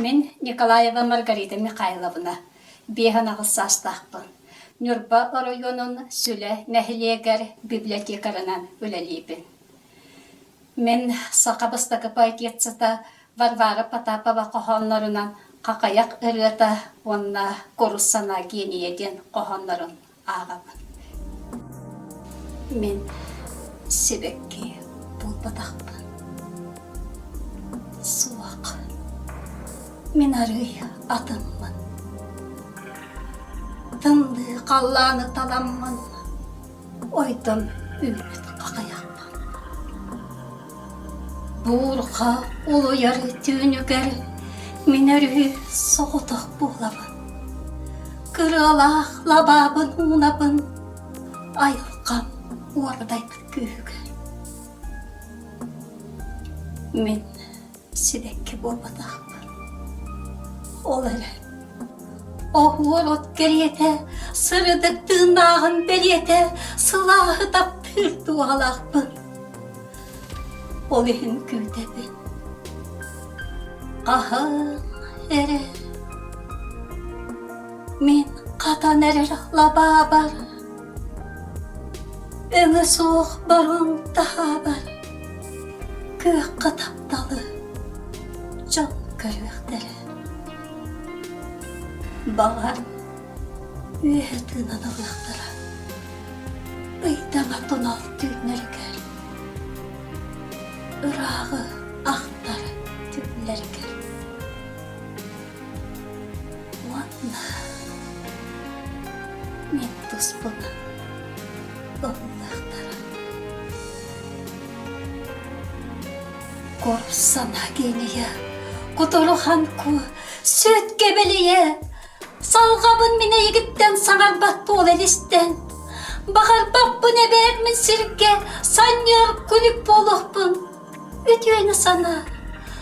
Мен Николаева Маргарита Михайловна, беғанағы састақпын. Нюрба районын сүлі нәхілегер библиотекарынан өлелейбін. Мен сақабыстағы пайтетсіта Варвара Потапова қоғанларынан қақаяқ ұрыта онна коруссана гениеден қоғанларын ағабын. Мен себекке болбадақпын. Суақ. Мен арый атыммын. Тынды қалланы таламмын. Ойдым үміт қақаяқпын. Бұлға ұлы яры түйінігер мен өрі соғытық болабын. Кырылақ лабабын ұнабын. Айылқам уардайпын күйігі. Мен себекке болбадақпын. Ол әрі. Оғуыр от кереті, сырыдық дынағын белеті, сылағы тап пір дуалақпын. Ол ең күйдебін. Қағын әрі. Мен қатан әрі лаба бар. Өңі соқ барың таға бар. Көк қытапталы жон көрвектері. Бағар өйтін анығықтыра. Ыйтаңа тонал түйінергер. Ұрағы ақтары түйінергер. Уанна мен тұспыны ұллақтыра. Корсана гения, құтырыған ку, сөт кебелие. Салғабын мені егіттен саңарбатты ол әлістен. Бағарбаппын әбәрмін сірге, саньяр күлік болықпын. Өтейіні сана,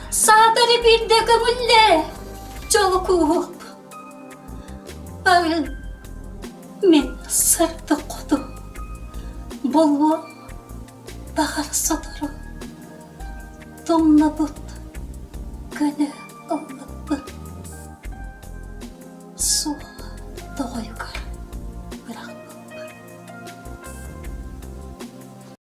садары бірде көмілі, жолы көғып. Бағын, мен сырды құдым, болуым, бағар содырым. Домна бұд, көні олы